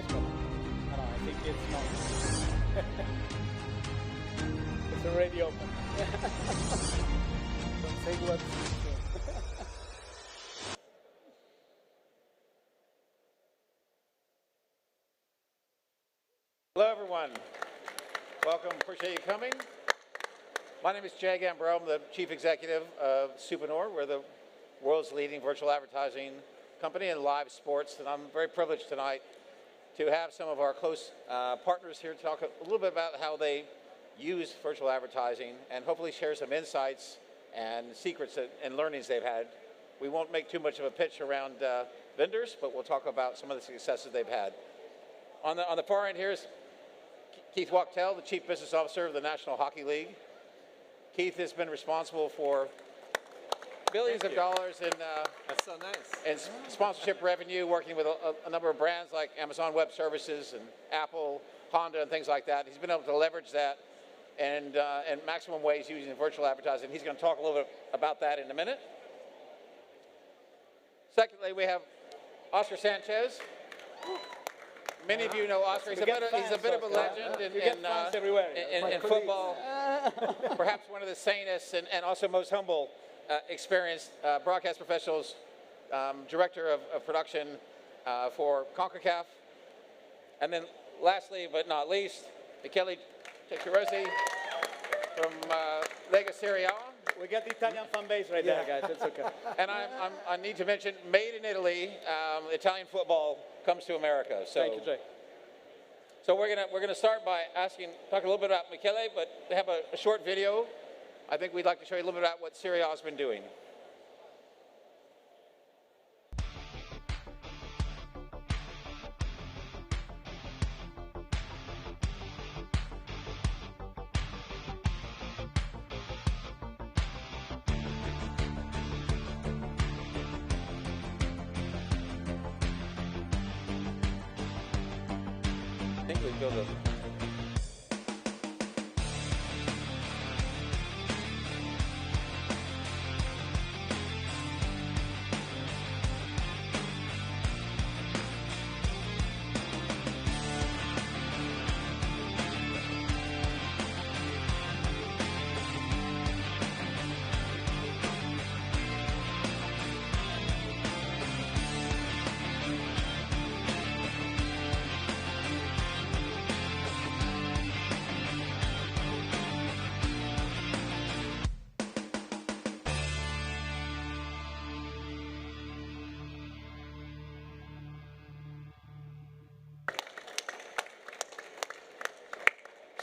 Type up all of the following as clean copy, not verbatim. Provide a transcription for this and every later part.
but no, I think it's not. It's already open. Don't say what. Hello, everyone. Welcome. Appreciate you coming. My name is Jay Gambrell. I'm the Chief Executive of Supponor. We're the world's leading virtual advertising company in live sports, and I'm very privileged tonight to have some of our close partners here to talk a little bit about how they use virtual advertising and hopefully share some insights and secrets and learnings they've had. We won't make too much of a pitch around vendors, but we'll talk about some of the successes they've had. On the far end here is Keith Wachtel, the Chief Business Officer of the National Hockey League. Keith has been responsible for billions of dollars in, That's so nice. in sponsorship revenue, working with a number of brands like Amazon Web Services and Apple, Honda, and things like that. He's been able to leverage that and in maximum ways using virtual advertising. He's going to talk a little bit about that in a minute. Secondly, we have Oscar Sanchez. Many of you know Oscar. He's a bit of a legend in football. Perhaps one of the sanest and also most humble, experienced broadcast professionals, director of production for CONCACAF. And then lastly, but not least, Michele Cecchirosi from Lega Serie A. We got the Italian fan base right there, guys. It's okay. And I need to mention, made in Italy, Italian football comes to America. So, thank you, Jay. So we're gonna start by talking a little bit about Michele, but they have a short video. I think we'd like to show you a little bit about what Serie A has been doing. I think we build a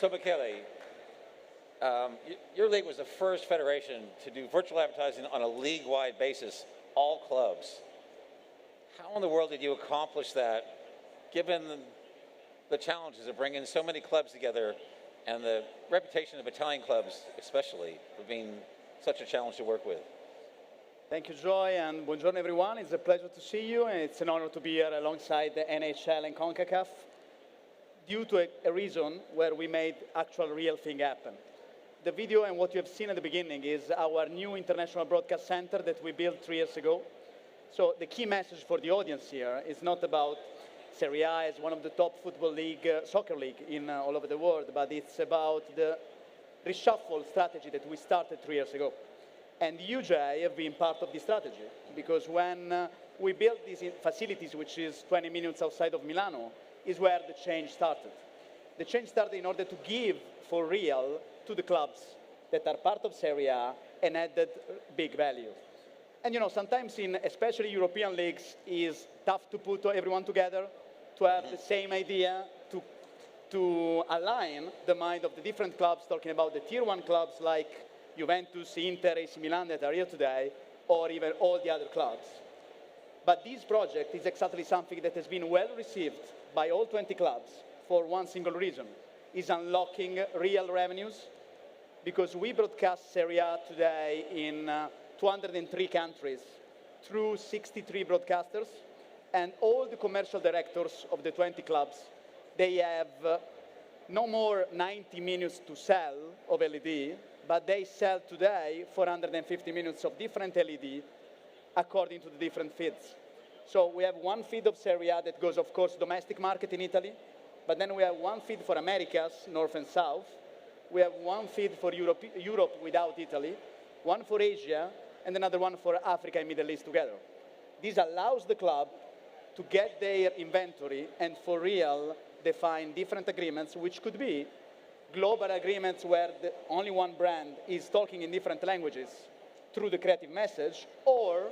So Michele, your league was the first federation to do virtual advertising on a league-wide basis, all clubs. How in the world did you accomplish that, given the challenges of bringing so many clubs together and the reputation of Italian clubs, especially, for being such a challenge to work with? Thank you, Joy, and buongiorno, everyone. It's a pleasure to see you, and it's an honor to be here alongside the NHL and CONCACAF, due to a reason where we made actual real thing happen. The video and what you have seen at the beginning is our new international broadcast center that we built 3 years ago. So the key message for the audience here is not about Serie A as one of the top football league, soccer league in all over the world, but it's about the reshuffle strategy that we started 3 years ago. And you, Jay, have been part of this strategy, because when we built these facilities, which is 20 minutes outside of Milano, is where the change started. The change started in order to give for real to the clubs that are part of Serie A and added big value. And you know, sometimes in especially European leagues, it's tough to put everyone together, to have the same idea, to align the mind of the different clubs, talking about the tier 1 clubs like Juventus, Inter, AC Milan that are here today, or even all the other clubs. But this project is exactly something that has been well received by all 20 clubs for one single reason, is unlocking real revenues, because we broadcast Serie A today in 203 countries through 63 broadcasters, and all the commercial directors of the 20 clubs, they have no more 90 minutes to sell of LED, but they sell today 450 minutes of different LED according to the different feeds. So we have one feed of Serie A that goes, of course, domestic market in Italy, but then we have one feed for Americas, North and South. We have one feed for Europe without Italy, one for Asia, and another one for Africa and Middle East together. This allows the club to get their inventory and for real define different agreements, which could be global agreements where only one brand is talking in different languages through the creative message, or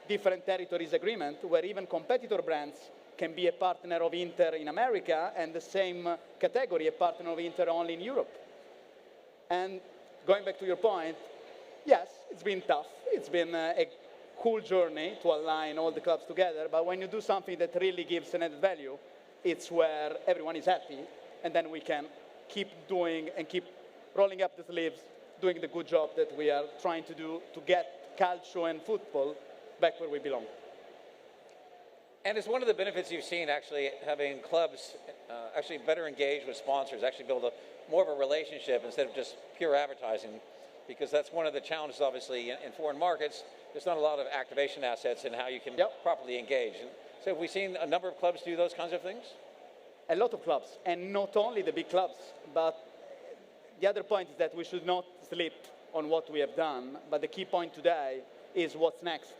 different territories agreement where even competitor brands can be a partner of Inter in America and the same category, a partner of Inter only in Europe. And going back to your point, yes, it's been tough. It's been a cool journey to align all the clubs together, but when you do something that really gives an added value, it's where everyone is happy, and then we can keep doing and keep rolling up the sleeves, doing the good job that we are trying to do to get calcio and football back where we belong. And it's one of the benefits you've seen, actually, having clubs actually better engage with sponsors, actually build more of a relationship instead of just pure advertising, because that's one of the challenges, obviously, in foreign markets. There's not a lot of activation assets in how you can properly engage. And so have we seen a number of clubs do those kinds of things? A lot of clubs, and not only the big clubs, but the other point is that we should not sleep on what we have done, but the key point today is what's next.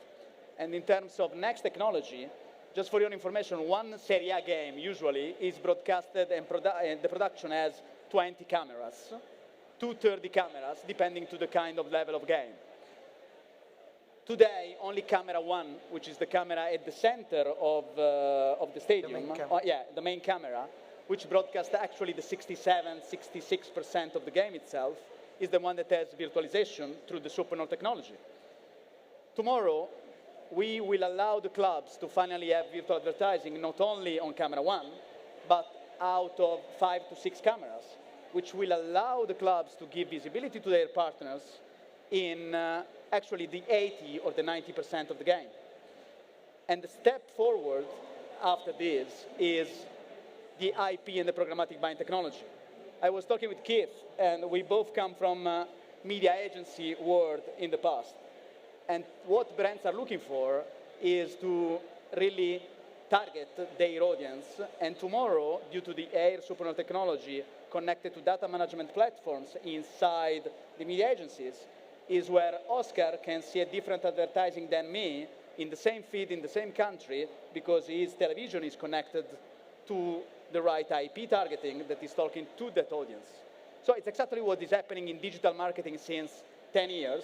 And in terms of next technology, just for your information, one Serie A game usually is broadcasted and the production has 20 cameras, 230 cameras, depending to the kind of level of game. Today, only camera one, which is the camera at the center of the stadium, the main camera, which broadcasts actually the 67, 66% of the game itself, is the one that has virtualization through the Supponor technology. Tomorrow, we will allow the clubs to finally have virtual advertising not only on camera one, but out of 5 to 6 cameras, which will allow the clubs to give visibility to their partners in actually the 80 or the 90% of the game. And the step forward after this is the IP and the programmatic buying technology. I was talking with Keith, and we both come from media agency world in the past. And what brands are looking for is to really target their audience. And tomorrow, due to the Air Supponor technology connected to data management platforms inside the media agencies, is where Oscar can see a different advertising than me in the same feed, in the same country, because his television is connected to the right IP targeting that is talking to that audience. So it's exactly what is happening in digital marketing since 10 years.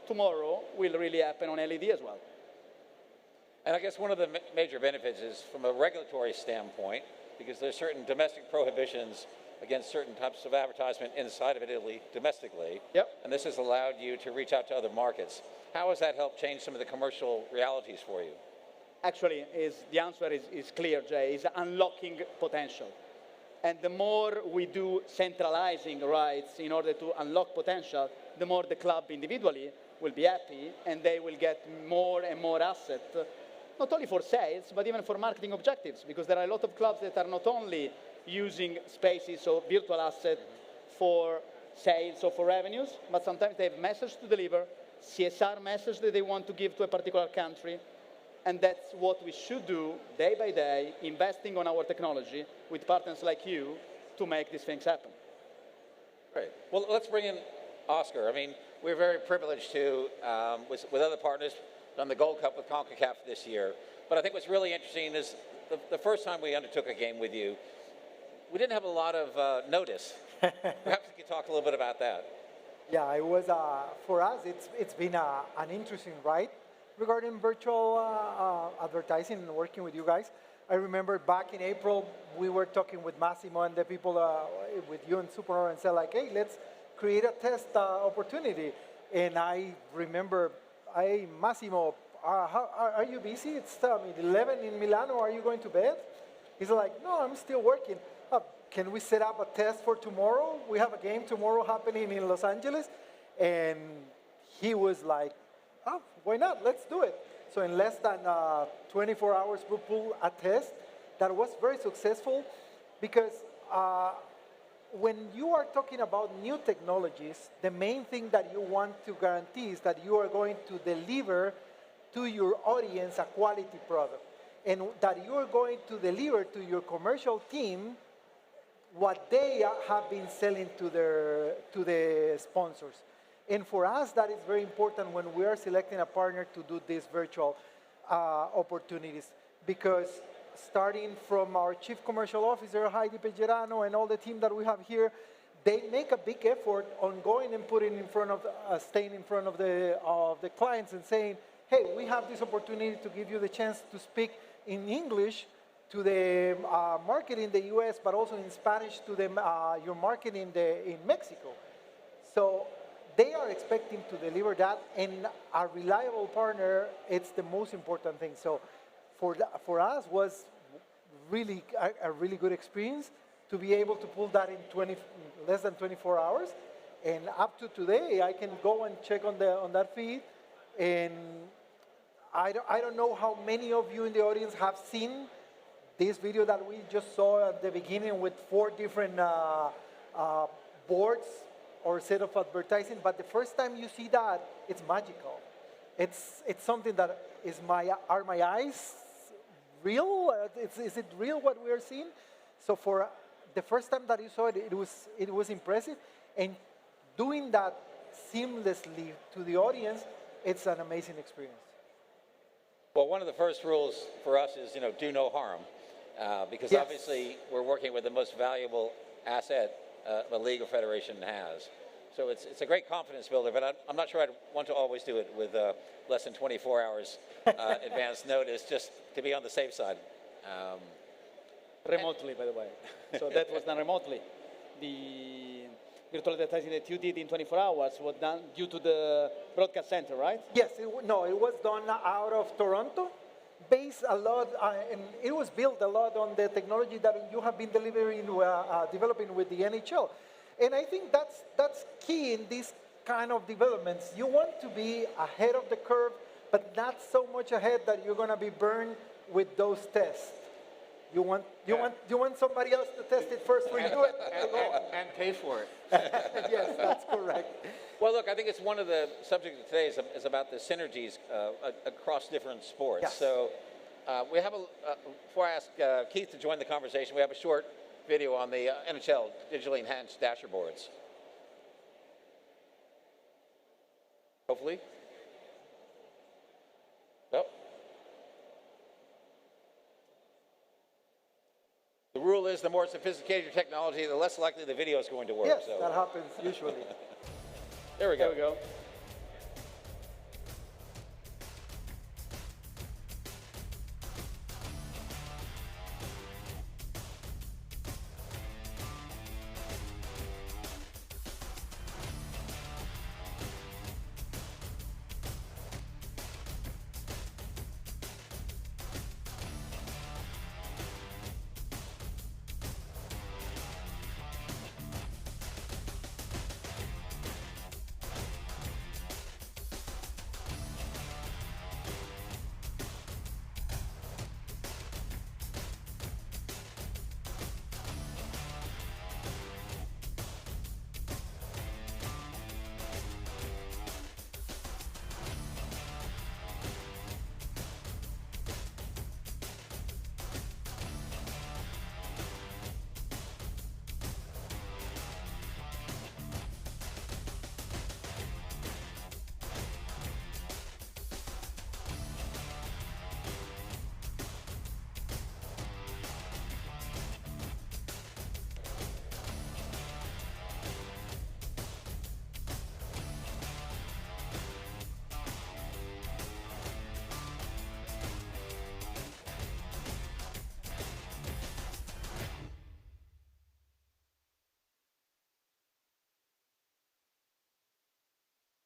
Tomorrow will really happen on LED as well. And I guess one of the major benefits is from a regulatory standpoint, because there's certain domestic prohibitions against certain types of advertisement inside of Italy domestically. Yep. And this has allowed you to reach out to other markets. How has that helped change some of the commercial realities for you? Actually, the answer is clear, Jay, is unlocking potential. And the more we do centralizing rights in order to unlock potential, the more the club individually will be happy, and they will get more and more assets, not only for sales, but even for marketing objectives, because there are a lot of clubs that are not only using spaces or virtual assets for sales or for revenues, but sometimes they have message to deliver, CSR message that they want to give to a particular country, and that's what we should do day by day, investing on our technology with partners like you to make these things happen. Great. Well, let's bring in Oscar. I mean, we're very privileged to, with other partners, done the Gold Cup with CONCACAF this year. But I think what's really interesting is the first time we undertook a game with you, we didn't have a lot of notice. Perhaps you could talk a little bit about that. Yeah, it was, for us, it's been an interesting ride regarding virtual advertising and working with you guys. I remember back in April, we were talking with Massimo and the people with you and Supponor and said like, hey, let's create a test opportunity. And I remember, hey, Massimo, are you busy? It's 11 in Milano, are you going to bed? He's like, no, I'm still working. Can we set up a test for tomorrow? We have a game tomorrow happening in Los Angeles. And he was like, oh, why not? Let's do it. So in less than 24 hours, we pulled a test that was very successful because when you are talking about new technologies, the main thing that you want to guarantee is that you are going to deliver to your audience a quality product. and that you are going to deliver to your commercial team what they have been selling to the sponsors. And for us, that is very important when we are selecting a partner to do these virtual opportunities, because starting from our Chief Commercial Officer, Heidi Pejerano, and all the team that we have here, they make a big effort on going and putting in front of, staying in front of the clients and saying, hey, we have this opportunity to give you the chance to speak in English to the market in the US, but also in Spanish to the, your market in Mexico. So they are expecting to deliver that, and a reliable partner, it's the most important thing. So for us was really a really good experience to be able to pull that in less than 24 hours. And up to today, I can go and check on that feed, and I don't know how many of you in the audience have seen this video that we just saw at the beginning with 4 different boards or set of advertising, but the first time you see that, it's magical. It's something that are my eyes real? Is it real what we are seeing? So for the first time that you saw it, it was impressive, and doing that seamlessly to the audience, it's an amazing experience. Well, one of the first rules for us is, do no harm, because Yes. obviously we're working with the most valuable asset the league or federation has. So it's a great confidence builder, but I'm not sure I'd want to always do it with less than 24 hours advance notice, just to be on the safe side. Remotely, by the way. So that was done remotely. The virtual advertising that you did in 24 hours was done due to the broadcast center, right? Yes, it was done out of Toronto, based a lot, and it was built a lot on the technology that you have been developing with the NHL. And I think that's key in these kind of developments. You want to be ahead of the curve, but not so much ahead that you're going to be burned with those tests. You want somebody else to test it first for you And pay for it. Yes, that's correct. Well, look, I think it's one of the subjects of today is about the synergies across different sports. Yes. So we have before I ask Keith to join the conversation, we have a short video on the NHL digitally enhanced dasher boards. Hopefully. Nope. The rule is the more sophisticated your technology, the less likely the video is going to work. Yes, so. that happens usually. There we go. There we go.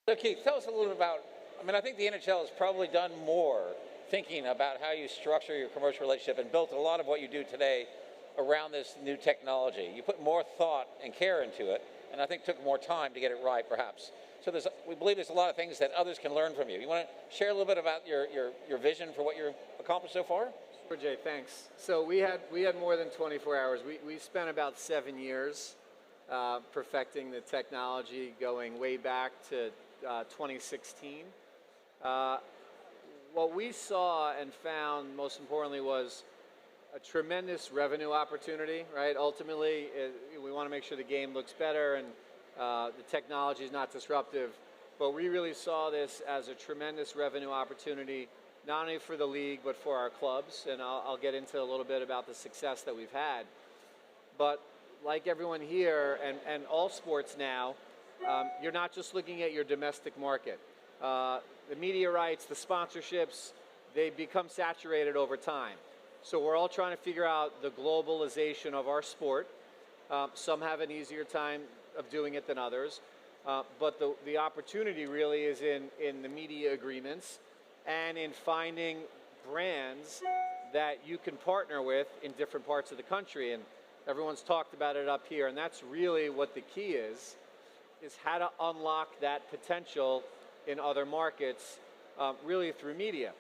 So Keith, tell us a little bit about, I think the NHL has probably done more thinking about how you structure your commercial relationship and built a lot of what you do today around this new technology. You put more thought and care into it, and I think took more time to get it right, perhaps. So we believe there's a lot of things that others can learn from you. You want to share a little bit about your vision for what you've accomplished so far? Sure, Jay, thanks. So we had more than 24 hours. We spent about 7 years perfecting the technology, going way back to 2016. what we saw and found, most importantly, was a tremendous revenue opportunity, right? Ultimately, we want to make sure the game looks better and the technology is not disruptive. But we really saw this as a tremendous revenue opportunity, not only for the league, but for our clubs. And I'll get into a little bit about the success that we've had. But like everyone here and all sports now, you're not just looking at your domestic market. The media rights, the sponsorships, they become saturated over time. So we're all trying to figure out the globalization of our sport. Some have an easier time of doing it than others. But the opportunity really is in the media agreements and in finding brands that you can partner with in different parts of the country. And everyone's talked about it up here. And that's really what the key is how to unlock that potential in other markets, really through media.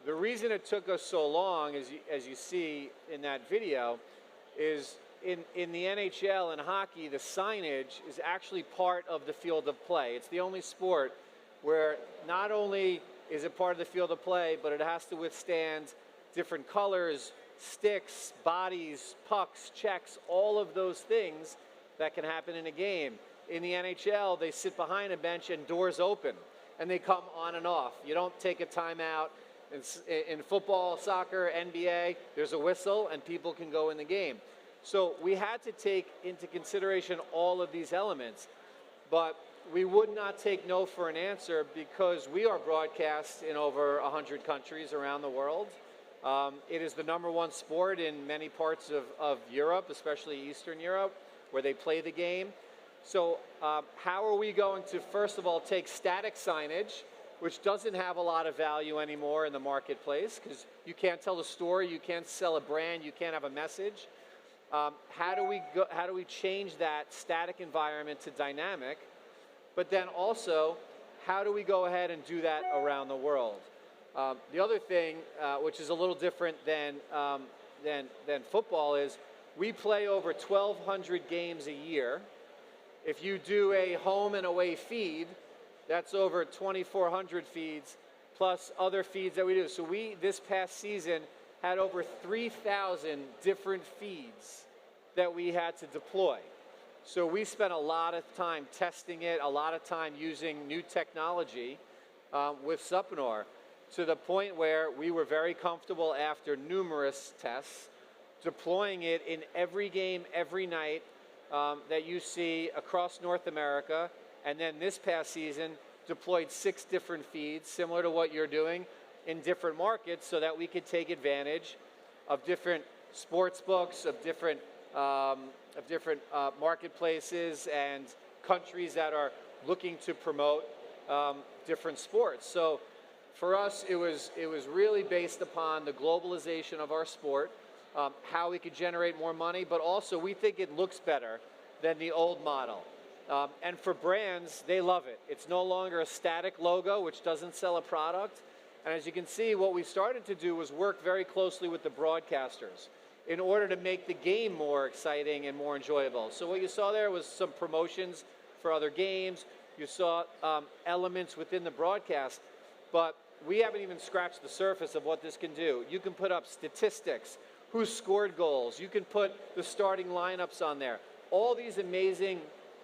The reason it took us so long, as you see in that video, is in the NHL and hockey, the signage is actually part of the field of play. It's the only sport where not only is it part of the field of play, but it has to withstand different colors, sticks, bodies, pucks, checks, all of those things that can happen in a game. In the NHL, they sit behind a bench and doors open, and they come on and off. You don't take a timeout. In football, soccer, NBA, there's a whistle and people can go in the game. So we had to take into consideration all of these elements, but we would not take no for an answer because we are broadcast in over 100 countries around the world. It is the #1 sport in many parts of Europe, especially Eastern Europe, where they play the game. So how are we going to, first of all, take static signage, which doesn't have a lot of value anymore in the marketplace because you can't tell a story, you can't sell a brand, you can't have a message. How do we change that static environment to dynamic? But then also, how do we go ahead and do that around the world? The other thing, which is a little different than football, is we play over 1,200 games a year. If you do a home and away feed, that's over 2,400 feeds, plus other feeds that we do. So we, this past season, had over 3,000 different feeds that we had to deploy. So we spent a lot of time testing it, a lot of time using new technology with Supponor, to the point where we were very comfortable after numerous tests, deploying it in every game, every night that you see across North America. And then this past season, deployed 6 different feeds, similar to what you're doing, in different markets so that we could take advantage of different sports books, of different marketplaces and countries that are looking to promote different sports. So for us, it was really based upon the globalization of our sport, how we could generate more money, but also we think it looks better than the old model. And for brands, they love it. It's no longer a static logo, which doesn't sell a product. And as you can see, what we started to do was work very closely with the broadcasters in order to make the game more exciting and more enjoyable. So what you saw there was some promotions for other games. You saw elements within the broadcast, but we haven't even scratched the surface of what this can do. You can put up statistics, who scored goals. You can put the starting lineups on there. All these amazing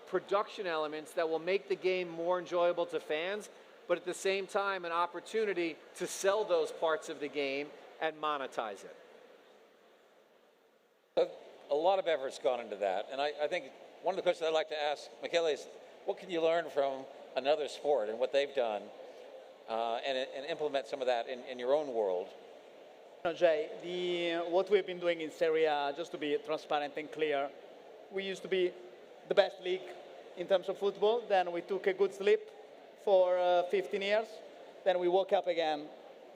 production elements that will make the game more enjoyable to fans, but at the same time, an opportunity to sell those parts of the game and monetize it. A lot of effort's gone into that, and I think one of the questions I'd like to ask Michele is, what can you learn from another sport and what they've done, and implement some of that in your own world? No, Jay, what we've been doing in Serie A, just to be transparent and clear, we used to be the best league in terms of football. Then we took a good slip for 15 years. Then we woke up again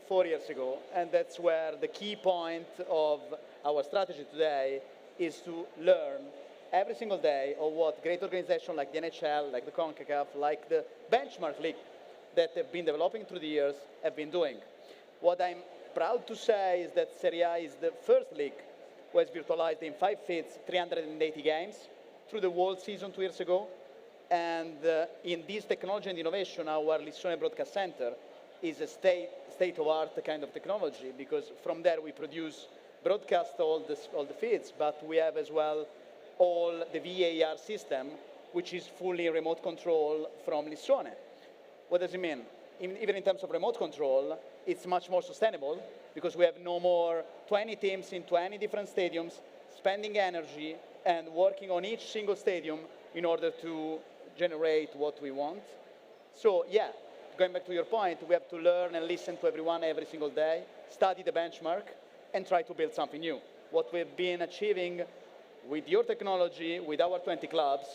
4 years ago. And that's where the key point of our strategy today is to learn every single day of what great organizations like the NHL, like the CONCACAF, like the benchmark league that have been developing through the years have been doing. What I'm proud to say is that Serie A is the first league was virtualized in 5 feeds, 380 games through the World season 2 years ago. And in this technology and innovation, our Lissone Broadcast Center is a state-of-art kind of technology, because from there we broadcast all the feeds, but we have as well all the VAR system, which is fully remote control from Lissone. What does it mean? Even in terms of remote control, it's much more sustainable, because we have no more 20 teams in 20 different stadiums spending energy and working on each single stadium in order to generate what we want. So yeah, going back to your point, we have to learn and listen to everyone every single day, study the benchmark, and try to build something new. What we've been achieving with your technology, with our 20 clubs,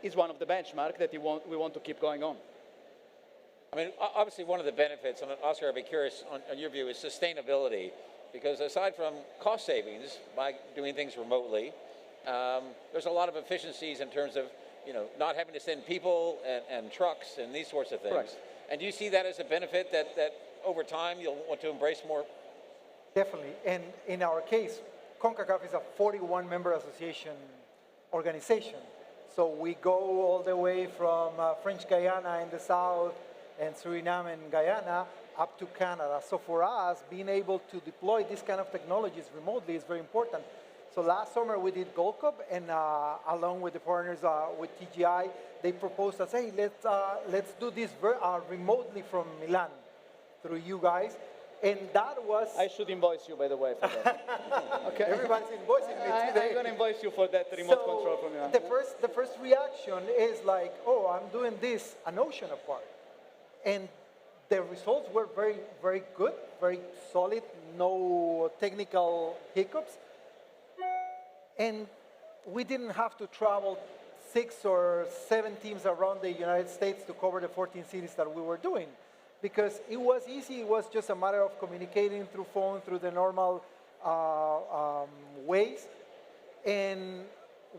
is one of the benchmarks that we want to keep going on. I mean, obviously one of the benefits, and Oscar, I'd be curious on your view, is sustainability. Because aside from cost savings by doing things remotely, there's a lot of efficiencies in terms of, not having to send people and trucks and these sorts of things. Correct. And do you see that as a benefit that over time you'll want to embrace more? Definitely. And in our case, CONCACAF is a 41-member association organization. So we go all the way from French Guiana in the south and Suriname and Guyana up to Canada. So for us, being able to deploy this kind of technologies remotely is very important. So last summer we did Gold Cup, and along with the partners with TGI, they proposed us, hey, let's do this remotely from Milan through you guys. And that was... I should invoice you, by the way, for that. Okay. Everybody's invoicing me today. I'm going to invoice you for that remote control from Milan. The first reaction is like, oh, I'm doing this an ocean apart. And the results were very, very good, very solid, no technical hiccups. And we didn't have to travel 6 or 7 teams around the United States to cover the 14 cities that we were doing. Because it was easy, it was just a matter of communicating through phone, through the normal ways. And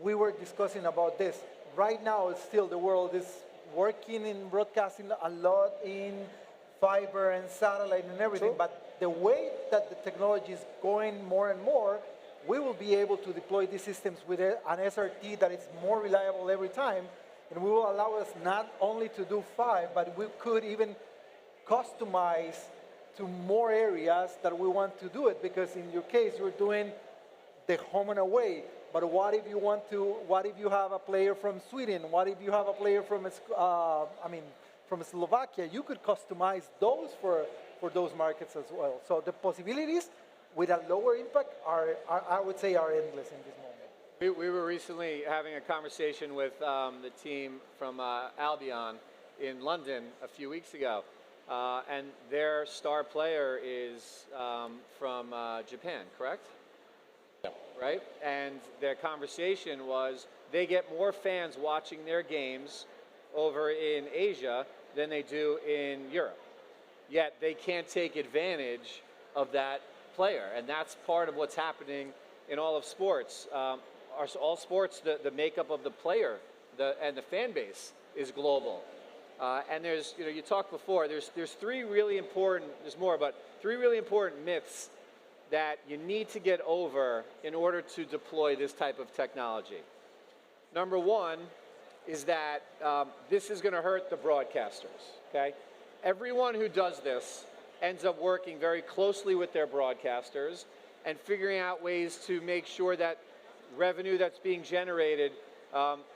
we were discussing about this. Right now, still the world is working in broadcasting a lot in fiber and satellite and everything, but the way that the technology is going more and more, we will be able to deploy these systems with an SRT that is more reliable every time, and we will allow us not only to do 5, but we could even customize to more areas that we want to do it, because in your case, you're doing the home and away. But what if you have a player from Sweden? What if you have a player from, from Slovakia? You could customize those for those markets as well. So the possibilities with a lower impact I would say, are endless in this moment. We were recently having a conversation with the team from Albion in London a few weeks ago. And their star player is from Japan, correct? Yeah. Right? And their conversation was they get more fans watching their games over in Asia than they do in Europe. Yet they can't take advantage of that player. And that's part of what's happening in all of sports. All sports, the makeup of the player and the fan base is global. And there's, you talked before, there's three really important myths that you need to get over in order to deploy this type of technology. Number one is that this is going to hurt the broadcasters, okay? Everyone who does this ends up working very closely with their broadcasters and figuring out ways to make sure that revenue that's being generated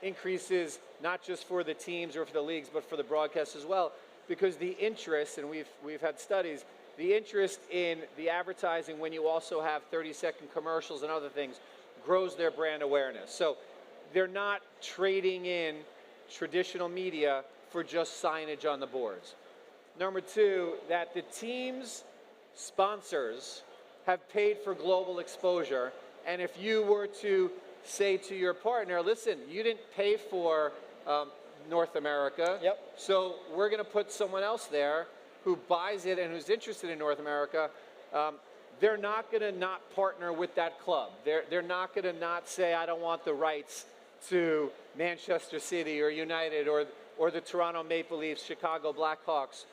increases not just for the teams or for the leagues, but for the broadcasts as well, because the interest, and we've had studies, the interest in the advertising when you also have 30-second commercials and other things grows their brand awareness. So they're not trading in traditional media for just signage on the boards. Number two, that the team's sponsors have paid for global exposure, and if you were to say to your partner, listen, you didn't pay for North America, so we're going to put someone else there who buys it and who's interested in North America, they're not going to not partner with that club. They're not going to not say, I don't want the rights to Manchester City or United or the Toronto Maple Leafs, Chicago Blackhawks,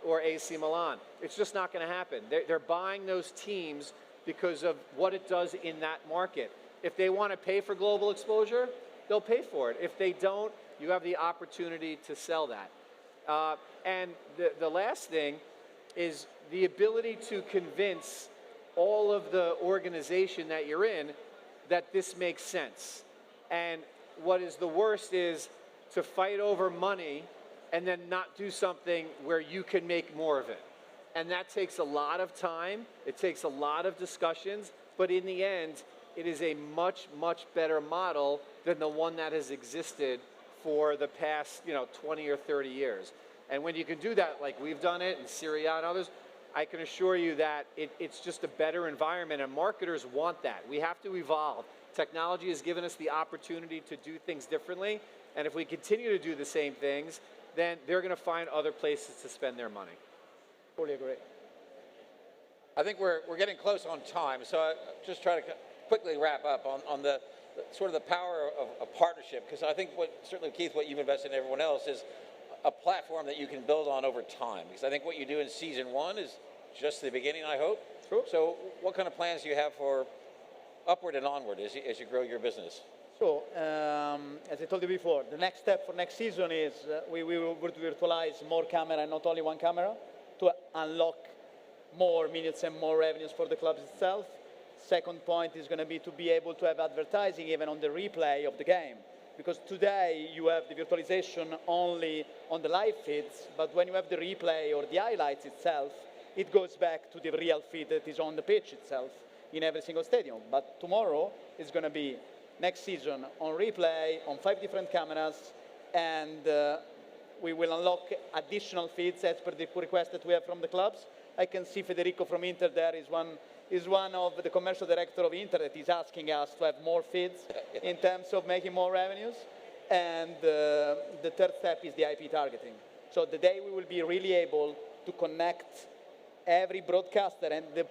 or AC Milan. It's just not going to happen. They're buying those teams because of what it does in that market. If they want to pay for global exposure, they'll pay for it. If they don't, you have the opportunity to sell that. And the last thing is the ability to convince all of the organization that you're in that this makes sense. And what is the worst is to fight over money and then not do something where you can make more of it. And that takes a lot of time, it takes a lot of discussions, but in the end, it is a much, much better model than the one that has existed for the past, 20 or 30 years. And when you can do that, like we've done it, and Syria and others, I can assure you that it's just a better environment, and marketers want that. We have to evolve. Technology has given us the opportunity to do things differently, and if we continue to do the same things, then they're going to find other places to spend their money. Fully agree. I think we're getting close on time, so I just try to quickly wrap up on the sort of the power of a partnership, because I think certainly Keith, what you've invested in everyone else is a platform that you can build on over time, because I think what you do in season one is just the beginning, I hope. True. So what kind of plans do you have for upward and onward as you grow your business? So, as I told you before, the next step for next season is we will virtualize more camera and not only one camera to unlock more minutes and more revenues for the clubs itself. Second point is going to be to be able to have advertising even on the replay of the game. Because today you have the virtualization only on the live feeds, but when you have the replay or the highlights itself, it goes back to the real feed that is on the pitch itself in every single stadium. But tomorrow is going to be next season on replay on 5 different cameras, and we will unlock additional feeds as per the request that we have from the clubs. I can see Federico from Inter there is one of the commercial director of Inter that is asking us to have more feeds in terms of making more revenues. And the third step is the IP targeting. So the day we will be really able to connect every broadcaster, and the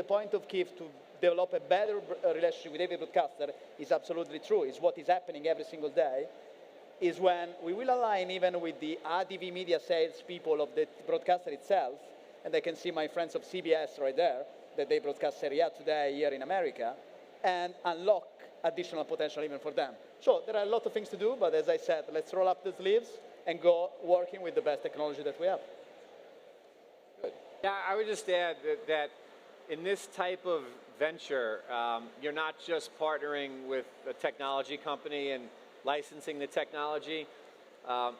point of Keith to develop a better relationship with every broadcaster is absolutely true. It's what is happening every single day, is when we will align even with the ADV media sales people of the broadcaster itself, and I can see my friends of CBS right there, that they broadcast Serie A today here in America, and unlock additional potential even for them. So there are a lot of things to do, but as I said, let's roll up the sleeves and go working with the best technology that we have. Good. Yeah, I would just add that in this type of venture, you're not just partnering with a technology company and licensing the technology.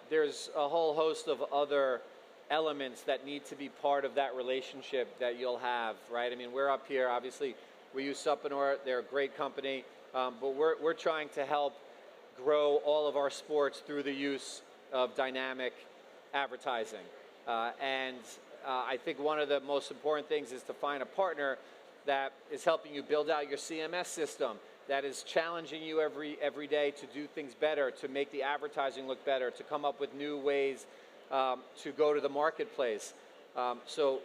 There's a whole host of other elements that need to be part of that relationship that you'll have, right? I mean, we're up here, obviously, we use Supponor, they're a great company, but we're trying to help grow all of our sports through the use of dynamic advertising. I think one of the most important things is to find a partner that is helping you build out your CMS system, that is challenging you every day to do things better, to make the advertising look better, to come up with new ways to go to the marketplace. So,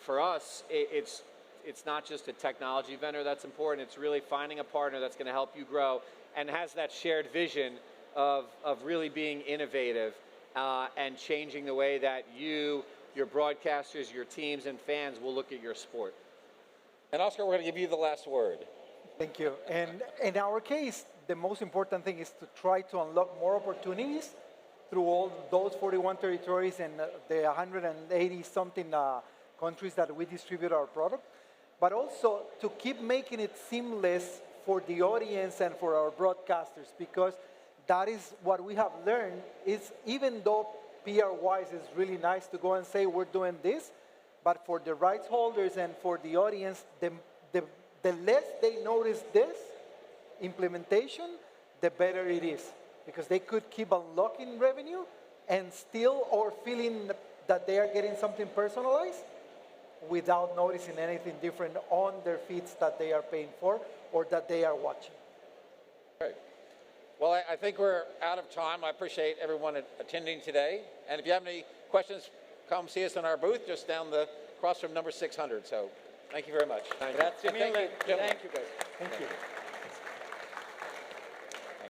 for us, it's not just a technology vendor that's important. It's really finding a partner that's going to help you grow and has that shared vision of really being innovative and changing the way that you, your broadcasters, your teams, and fans will look at your sport. And Oscar, we're going to give you the last word. Thank you. And in our case, the most important thing is to try to unlock more opportunities through all those 41 territories and the 180-something countries that we distribute our product, but also to keep making it seamless for the audience and for our broadcasters, because that is what we have learned is even though PR-wise it's really nice to go and say we're doing this, but for the rights holders and for the audience, the less they notice this implementation, the better it is. Because they could keep unlocking revenue and still or feeling that they are getting something personalized without noticing anything different on their feeds that they are paying for or that they are watching. Great. Well, I think we're out of time. I appreciate everyone attending today. And if you have any questions, come see us in our booth just down the across from number 600. So thank you very much. Grazie mille. Thank you, Thank you, guys. Thank you.